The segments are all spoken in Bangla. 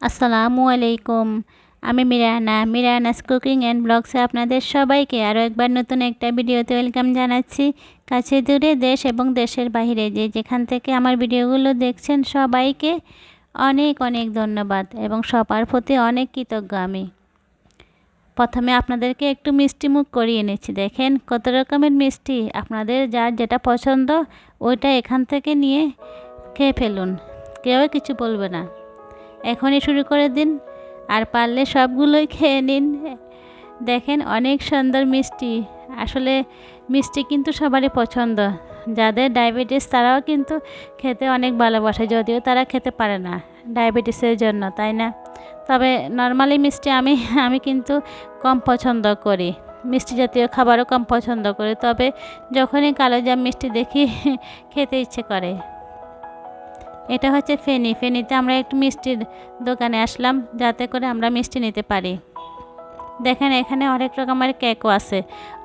আসসালামু আলাইকুম। আমি মিরানাস কুকিং অ্যান্ড ব্লগসে আপনাদের সবাইকে আরও একবার নতুন একটা ভিডিওতে ওয়েলকাম জানাচ্ছি। কাছে দূরে দেশ এবং দেশের বাইরে যেখান থেকে আমার ভিডিওগুলো দেখছেন সবাইকে অনেক অনেক ধন্যবাদ এবং সবার প্রতি অনেক কৃতজ্ঞ আমি। প্রথমে আপনাদেরকে একটু মিষ্টি মুখ করিয়ে এনেছি। দেখেন কত রকমের মিষ্টি, আপনাদের যার যেটা পছন্দ ওইটা এখান থেকে নিয়ে খেয়ে ফেলুন, কেউ কিছু বলবে না। এখনই শুরু করে দিন, আর পারলে সবগুলোই খেয়ে নিন। দেখেন অনেক সুন্দর মিষ্টি। আসলে মিষ্টি কিন্তু সবারই পছন্দ। যাদের ডায়াবেটিস তারাও কিন্তু খেতে অনেক ভালোবাসে, যদিও তারা খেতে পারে না ডায়াবেটিসের জন্য, তাই না? তবে নর্মালি মিষ্টি আমি কিন্তু কম পছন্দ করি, মিষ্টি জাতীয় খাবারও কম পছন্দ করি। তবে যখনই কালোজাম মিষ্টি দেখি খেতে ইচ্ছে করে। এটা হচ্ছে ফেনীতে আমরা একটু মিষ্টির দোকানে আসলাম যাতে করে আমরা মিষ্টি নিতে পারি। দেখেন এখানে অনেক রকমের কেকও আছে,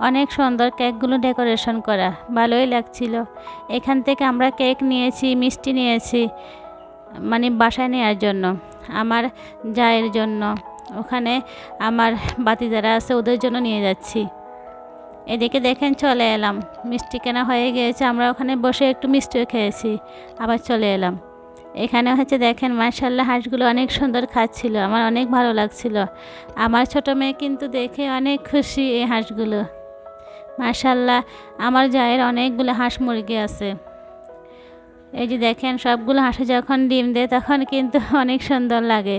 অনেক সুন্দর কেকগুলো ডেকোরেশন করা, ভালোই লাগছিল। এখান থেকে আমরা কেক নিয়েছি, মিষ্টি নিয়েছি, মানে বাসায় নেওয়ার জন্য, আমার জায়ের জন্য। ওখানে আমার বাতি যারা আছে ওদের জন্য নিয়ে যাচ্ছি। এদিকে দেখেন চলে এলাম, মিষ্টি কেনা হয়ে গিয়েছে, আমরা ওখানে বসে একটু মিষ্টিও খেয়েছি, আবার চলে এলাম। এখানে হচ্ছে দেখেন মাশাআল্লাহ হাঁসগুলো অনেক সুন্দর খাচ্ছিল, আমার অনেক ভালো লাগছিল। আমার ছোট মেয়ে কিন্তু দেখে অনেক খুশি এই হাঁসগুলো। মাশাআল্লাহ আমার জায়ের অনেকগুলো হাঁস মুরগি আছে। এই যে দেখেন সবগুলো হাঁসে যখন ডিম দেয় তখন কিন্তু অনেক সুন্দর লাগে।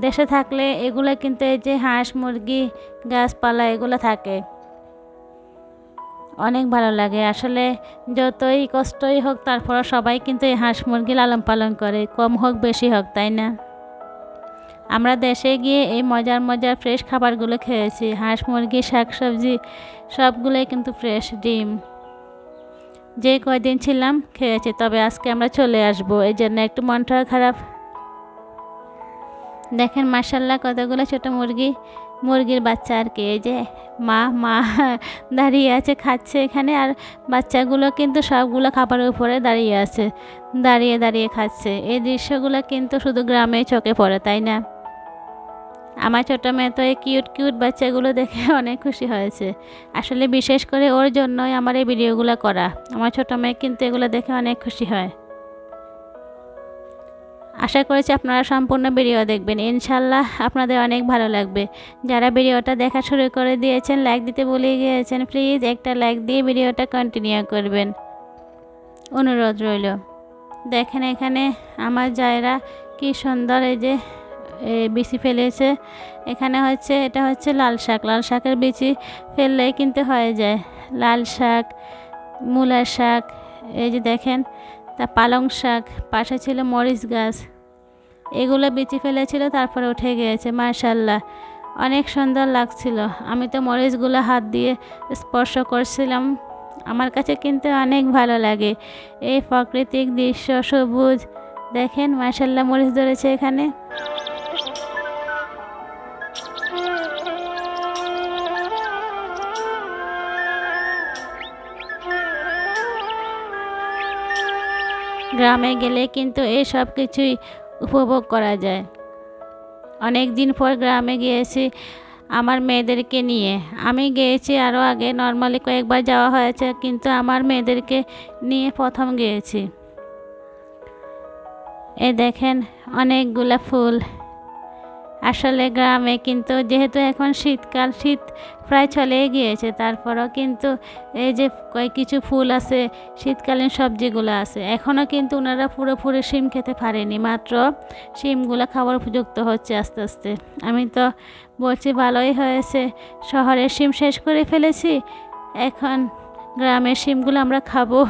দেশে থাকলে এগুলো কিন্তু এই যে হাঁস মুরগি গাছপালা এগুলো থাকে, অনেক ভালো লাগে। আসলে যতই কষ্টই হোক তারপর সবাই কিন্তু এই হাঁস মুরগি লালন পালন করে, কম হোক বেশি হোক, তাই না? আমরা দেশে গিয়ে এই মজার ফ্রেশ খাবারগুলো খেয়েছি, হাঁস মুরগি শাকসবজি সবগুলোই কিন্তু ফ্রেশ, ডিম যে কয়দিন ছিলাম খেয়েছি। তবে আজকে আমরা চলে আসব, এই জন্য একটু মনটা খারাপ। দেখেন মাশাআল্লাহ কতগুলো ছোট মুরগির বাচ্চা আর কি। এই যে মা দাঁড়িয়ে আছে খাচ্ছে এখানে, আর বাচ্চাগুলো কিন্তু সবগুলো খাবারের উপরে দাঁড়িয়ে আছে, দাঁড়িয়ে খাচ্ছে। এই দৃশ্যগুলো কিন্তু শুধু গ্রামে চোখে পড়ে, তাই না? আমার ছোট মেয়ে তো এই কিউট বাচ্চাগুলো দেখে অনেক খুশি হয়েছে। আসলে বিশেষ করে ওর জন্যই আমার এই ভিডিওগুলো করা। আমার ছোট মেয়ে কিন্তু এগুলো দেখে অনেক খুশি হয়। আশা করছি আপনারা সম্পূর্ণ ভিডিও দেখবেন, ইনশাল্লাহ আপনাদের অনেক ভালো লাগবে। যারা ভিডিওটা দেখা শুরু করে দিয়েছেন, লাইক দিতে ভুলে গিয়েছেন, প্লিজ একটা লাইক দিয়ে ভিডিওটা কন্টিনিউ করবেন, অনুরোধ রইল। দেখেন এখানে আমার জায়রা কি সুন্দর এই যে বিচি ফেলেছে। এখানে এটা হচ্ছে লাল শাকের বিচি ফেললেই কিন্তু হয়ে যায় লাল শাক, মূলার শাক। এই যে দেখেন তা পালং শাক, পাশে ছিল মরিচ গাছ, এগুলো বিচি ফেলেছিল, তারপরে উঠে গিয়েছে। মাশাআল্লাহ অনেক সুন্দর লাগছিল। আমি তো মরিচগুলো হাত দিয়ে স্পর্শ করছিলাম, আমার কাছে কিন্তু অনেক ভালো লাগে এই প্রাকৃতিক দৃশ্য, সবুজ। দেখেন মাশাআল্লাহ মরিচ ধরেছে এখানে। গ্রামে গেলে কিন্তু এই সব কিছুই উপভোগ করা যায়। অনেক দিন পর গ্রামে গিয়েছি আমার মেয়েদেরকে নিয়ে। আমি গিয়েছি আরও আগে, নর্মালি কয়েকবার যাওয়া হয়েছে, কিন্তু আমার মেয়েদেরকে নিয়ে প্রথম গিয়েছি। এই দেখেন অনেকগুলা ফুল। আসলে গ্রামে কিন্তু যেহেতু এখন শীতকাল, শীত প্রায় চলে গিয়েছে, তারপরও কিন্তু এই যে কিছু ফুল আছে, শীতকালীন সবজিগুলো আছে, এখনও কিন্তু ওনারা পুরোপুরি শিম খেতে পারেনি, মাত্র শিমগুলো খাবার উপযুক্ত হচ্ছে আস্তে আস্তে। আমি তো বলছি ভালোই হয়েছে, শহরের শিম শেষ করে ফেলেছি, এখন গ্রামের শিমগুলো আমরা খাবো।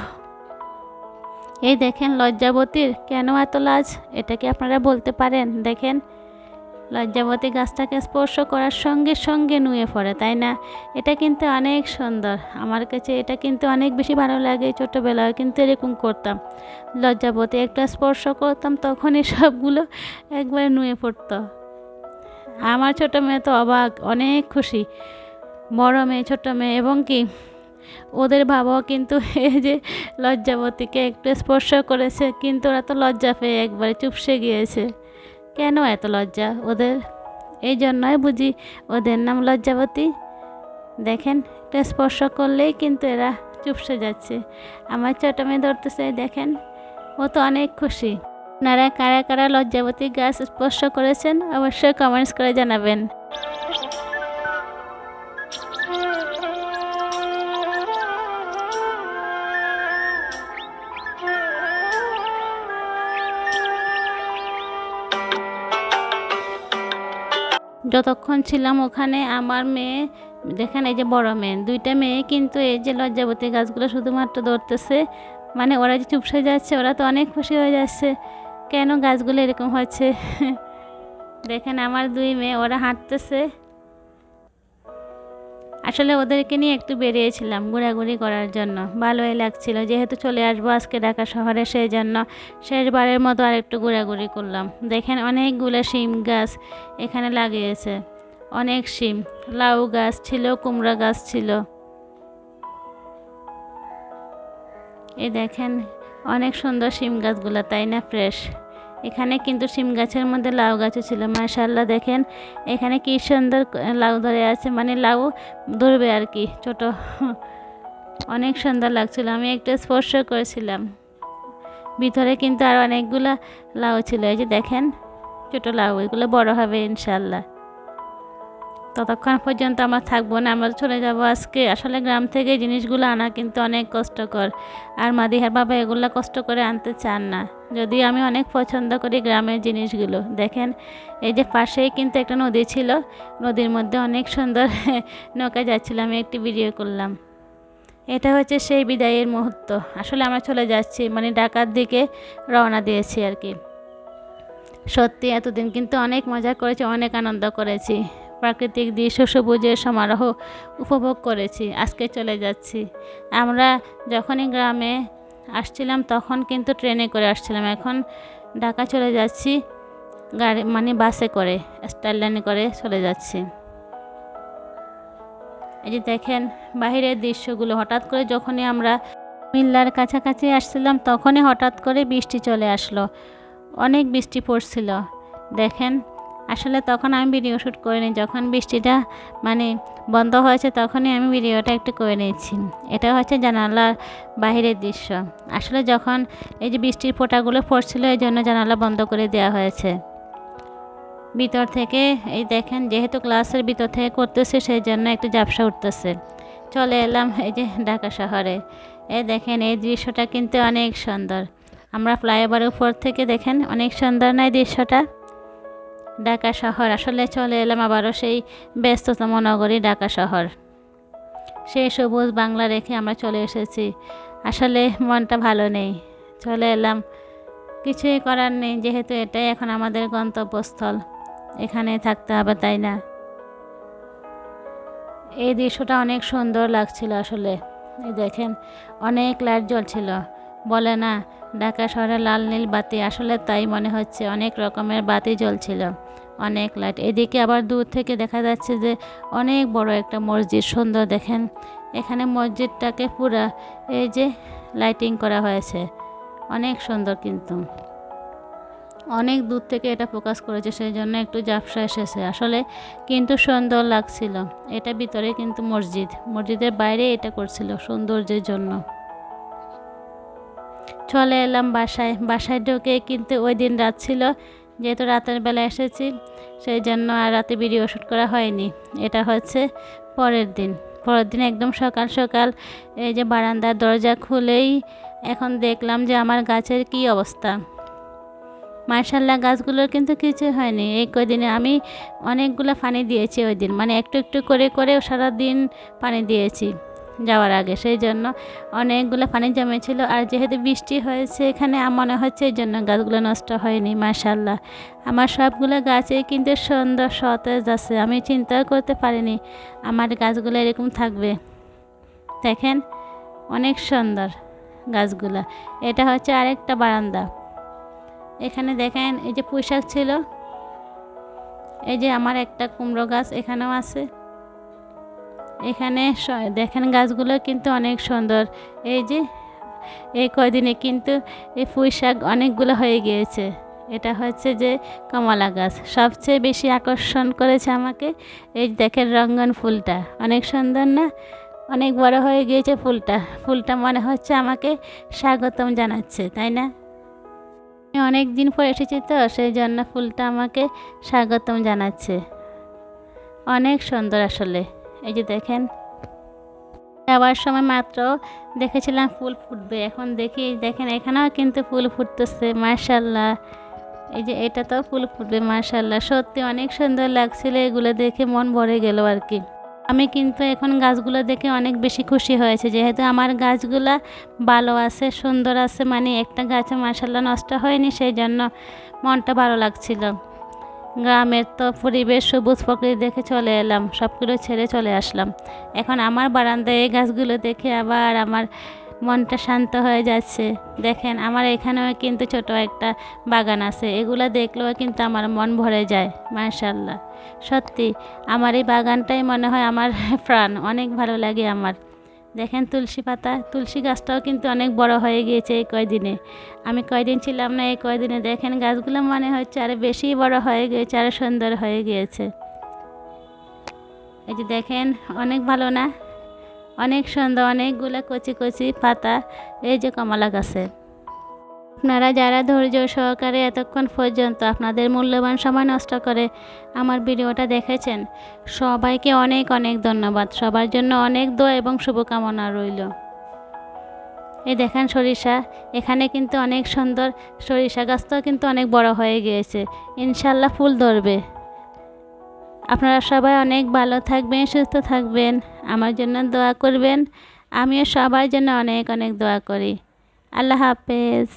এই দেখেন লজ্জাবতীর কেন এত লাজ, এটা কি আপনারা বলতে পারেন? দেখেন লজ্জাবতী গাছটাকে স্পর্শ করার সঙ্গে সঙ্গে নুয়ে পড়ে, তাই না? এটা কিন্তু অনেক সুন্দর, আমার কাছে এটা কিন্তু অনেক বেশি ভালো লাগে। ছোটোবেলায় কিন্তু এরকম করতাম, লজ্জাবতী একটা স্পর্শ করতাম তখনই সবগুলো একবারে নুয়ে পড়তো। আমার ছোটো মেয়ে তো অবাক, অনেক খুশি, বড় মেয়ে ছোট মেয়ে, এবং কি ওদের বাবাও কিন্তু এই যে লজ্জাবতীকে একটু স্পর্শ করেছে, কিন্তু ওরা তো লজ্জা পেয়ে একবারে চুপসে গিয়েছে। কেন এত লজ্জা ওদের? এই জন্যই বুঝি ওদের নাম লজ্জাবতী। দেখেন একটা স্পর্শ করলেই কিন্তু এরা চুপসে যাচ্ছে। আমার ছোট মেয়ে ধরতেছে, দেখেন ও তো অনেক খুশি। আপনারা কারা কারা লজ্জাবতী গাছ স্পর্শ করেছেন অবশ্যই কমেন্টস করে জানাবেন। যতক্ষণ ছিলাম ওখানে আমার মেয়ে, দেখেন এই যে বড় মেয়ে, দুইটা মেয়ে কিন্তু এই যে লজ্জাবতী গাছগুলো শুধুমাত্র ধরতেছে। মানে ওরা যে চুপসে যাচ্ছে, ওরা তো অনেক খুশি হয়ে যাচ্ছে। কেন গাছগুলো এরকম হচ্ছে? দেখেন আমার দুই মেয়ে ওরা হাঁটতেছে। আসলে ওদেরকে নিয়ে একটু বেরিয়েছিলাম ঘোরাঘুরি করার জন্য, ভালোই লাগছিল। যেহেতু চলে আসবো আজকে ঢাকা শহরে, সেই জন্য শেষবারের মতো আর একটু ঘোরাঘুরি করলাম। দেখেন অনেকগুলো শিম গাছ এখানে লাগিয়েছে, অনেক শিম, লাউ গাছ ছিল, কুমড়া গাছ ছিল। এই দেখেন অনেক সুন্দর শিম গাছগুলো, তাই না? ফ্রেশ। এখানে কিন্তু শিম গাছের মধ্যে লাউ গাছও ছিল, মাশাআল্লাহ। দেখেন এখানে কি সুন্দর লাউ ধরে আছে, মানে লাউ ধরবে আর কি, ছোট। অনেক সুন্দর লাগছিল, আমি একটু স্পর্শ করেছিলাম। ভিতরে কিন্তু আর অনেকগুলা লাউ ছিল। এই যে দেখেন ছোট লাউ, এগুলো বড় হবে ইনশাআল্লাহ। ততক্ষণ পর্যন্ত আমরা থাকবো না, আমরা চলে যাব আজকে। আসলে গ্রাম থেকে জিনিসগুলো আনা কিন্তু অনেক কষ্টকর, আর মাদিহার বাবা এগুলো কষ্ট করে আনতে চান না, যদিও আমি অনেক পছন্দ করি গ্রামের জিনিসগুলো। দেখেন এই যে পাশেই কিন্তু একটা নদী ছিল, নদীর মধ্যে অনেক সুন্দর নৌকা যাচ্ছিল, আমি একটি ভিডিও করলাম। এটা হচ্ছে সেই বিদায়ের মুহূর্ত। আসলে আমরা চলে যাচ্ছি, মানে ঢাকার দিকে রওনা দিয়েছি আর কি। সত্যি এতদিন কিন্তু অনেক মজা করেছি, অনেক আনন্দ করেছি, প্রাকৃতিক দৃশ্য, সবুজের সমারোহ উপভোগ করেছি। আজকে চলে যাচ্ছি। আমরা যখনই গ্রামে আসছিলাম তখন কিন্তু ট্রেনে করে আসছিলাম, এখন ঢাকা চলে যাচ্ছি গাড়ি, মানে বাসে করে, স্টাইল লাইনে করে চলে যাচ্ছি। এই যে দেখেন বাহিরের দৃশ্যগুলো। হঠাৎ করে যখনই আমরা কুমিল্লার কাছাকাছি আসছিলাম তখনই হঠাৎ করে বৃষ্টি চলে আসলো, অনেক বৃষ্টি পড়ছিল। দেখেন আসলে তখন আমি ভিডিও শ্যুট করিনি, যখন বৃষ্টিটা মানে বন্ধ হয়েছে তখনই আমি ভিডিওটা একটু করে নিয়েছি। এটা হচ্ছে জানালার বাহিরের দৃশ্য। আসলে যখন এই যে বৃষ্টির ফোঁটাগুলো পড়ছিল, এই জন্য জানালা বন্ধ করে দেওয়া হয়েছে। ভিতর থেকে এই দেখেন, যেহেতু ক্লাসের ভিতর থেকে করতেছে সেই জন্য একটু ঝাপসা উঠতেছে। চলে এলাম এই যে ঢাকা শহরে। এই দেখেন এই দৃশ্যটা কিন্তু অনেক সুন্দর। আমরা ফ্লাইওভারের উপর থেকে দেখেন অনেক সুন্দর না এই দৃশ্যটা? ঢাকা শহর। আসলে চলে এলাম আবারও সেই ব্যস্ততম নগরী ঢাকা শহর। সেই সবুজ বাংলা রেখে আমরা চলে এসেছি। আসলে মনটা ভালো নেই, চলে এলাম, কিছুই করার নেই, যেহেতু এটাই এখন আমাদের গন্তব্যস্থল, এখানে থাকতে হবে, তাই না? এই দৃশ্যটা অনেক সুন্দর লাগছিল আসলে। এই দেখেন অনেক লাইট জ্বলছিল, বলে না ঢাকা শহরে লাল নীল বাতি, আসলে তাই মনে হচ্ছে, অনেক রকমের বাতি জ্বলছিল, অনেক লাইট। এদিকে আবার দূর থেকে দেখা যাচ্ছে যে অনেক বড় একটা মসজিদ, সুন্দর। দেখেন এখানে মসজিদটাকে পুরা এই যে লাইটিং করা হয়েছে, অনেক সুন্দর, কিন্তু অনেক দূর থেকে এটা ফোকাস করেছে, সেই জন্য একটু ঝাপসা এসেছে আসলে, কিন্তু সুন্দর লাগছিল। এটা ভিতরে কিন্তু মসজিদ, মসজিদের বাইরে এটা করছিল সৌন্দর্যের জন্য। চলে এলাম বাসায়। বাসায় ঢুকে কিন্তু ওই দিন রাত ছিল, যেহেতু রাতের বেলা এসেছি সেই জন্য আর রাতে ভিডিও শ্যুট করা হয়নি। এটা হচ্ছে পরের দিন। পরের দিন একদম সকাল সকাল এই যে বারান্দার দরজা খুলেই এখন দেখলাম যে আমার গাছের কি অবস্থা। মাশাআল্লাহ গাছগুলোর কিন্তু কিছু হয়নি। এই কদিনে আমি অনেকগুলো পানি দিয়েছি ওই দিন, মানে একটু একটু করে করে সারাদিন পানি দিয়েছি যাওয়ার আগে, সেই জন্য অনেকগুলো পানি জমেছিল। আর যেহেতু বৃষ্টি হয়েছে এখানে, মনে হচ্ছে এই জন্য গাছগুলো নষ্ট হয়নি। মাশাআল্লাহ আমার সবগুলো গাছেই কিন্তু সুন্দর সতেজ আছে, আমি চিন্তাও করতে পারিনি আমার গাছগুলো এরকম থাকবে। দেখেন অনেক সুন্দর গাছগুলো। এটা হচ্ছে আরেকটা বারান্দা। এখানে দেখেন এই যে পুঁইশাক ছিল, এই যে আমার একটা কুমড়ো গাছ এখানেও আছে। এখানে দেখেন গাছগুলো কিন্তু অনেক সুন্দর। এই যে এই কয়দিনে কিন্তু এই পুঁইশাক অনেকগুলো হয়ে গিয়েছে, এটা হচ্ছে যে কমলা গাছ। সবচেয়ে বেশি আকর্ষণ করেছে আমাকে এই দেখেন রঙ্গন ফুলটা, অনেক সুন্দর না? অনেক বড় হয়ে গিয়েছে ফুলটা। ফুলটা মনে হচ্ছে আমাকে স্বাগতম জানাচ্ছে, তাই না? আমি অনেক দিন পর এসেছি তো, সেই জন্য ফুলটা আমাকে স্বাগতম জানাচ্ছে। অনেক সুন্দর আসলে। এই যে দেখেন, যাওয়ার সময় মাত্র দেখেছিলাম ফুল ফুটবে, এখন দেখি দেখেন এখানেও কিন্তু ফুল ফুটতেছে, মাশাআল্লাহ। এই যে এটা তো ফুল ফুটবে, মাশাআল্লাহ। সত্যি অনেক সুন্দর লাগছিল, এগুলো দেখে মন ভরে গেল আর কি। আমি কিন্তু এখন গাছগুলো দেখে অনেক বেশি খুশি হয়েছে, যেহেতু আমার গাছগুলা ভালো আছে, সুন্দর আছে, মানে একটা গাছে মাশাআল্লাহ নষ্ট হয়নি, সেই জন্য মনটা ভালো লাগছিল। গ্রামের তো পরিবেশ সবুজ প্রকৃতি দেখে চলে এলাম, সব কিছু ছেড়ে চলে আসলাম। এখন আমার বারান্দায় এই গাছগুলো দেখে আবার আমার মনটা শান্ত হয়ে যাচ্ছে। দেখেন আমার এখানেও কিন্তু ছোট একটা বাগান আছে, এগুলো দেখলেও কিন্তু আমার মন ভরে যায়, মাশাআল্লাহ। সত্যি আমার এই বাগানটাই মনে হয় আমার প্রাণ, অনেক ভালো লাগে আমার। দেখেন তুলসী পাতা, তুলসী গাছটাও কিন্তু অনেক বড় হয়ে গিয়েছে এই কয়দিনে। আমি কয়দিন ছিলাম না, এই কয়দিনে দেখেন গাছগুলো মনে হচ্ছে আরও বেশি বড় হয়ে গিয়েছে, আরও সুন্দর হয়ে গিয়েছে। এই যে দেখেন অনেক ভালো না? অনেক সুন্দর, অনেকগুলো কচি কচি পাতা এই যে কমলা গাছে। আপনারা যারা ধৈর্য সহকারে এতক্ষণ পর্যন্ত আপনাদের মূল্যবান সময় নষ্ট করে আমার ভিডিওটা দেখেছেন, সবাইকে অনেক অনেক ধন্যবাদ। সবার জন্য অনেক দোয়া এবং শুভকামনা রইল। এই দেখেন সরিষা, এখানে কিন্তু অনেক সুন্দর সরিষা গাছটাও কিন্তু অনেক বড় হয়ে গিয়েছে, ইনশাল্লাহ ফুল ধরবে। আপনারা সবাই অনেক ভালো থাকবেন, সুস্থ থাকবেন, আমার জন্য দোয়া করবেন। আমিও সবার জন্য অনেক অনেক দোয়া করি। আল্লাহ হাফেজ।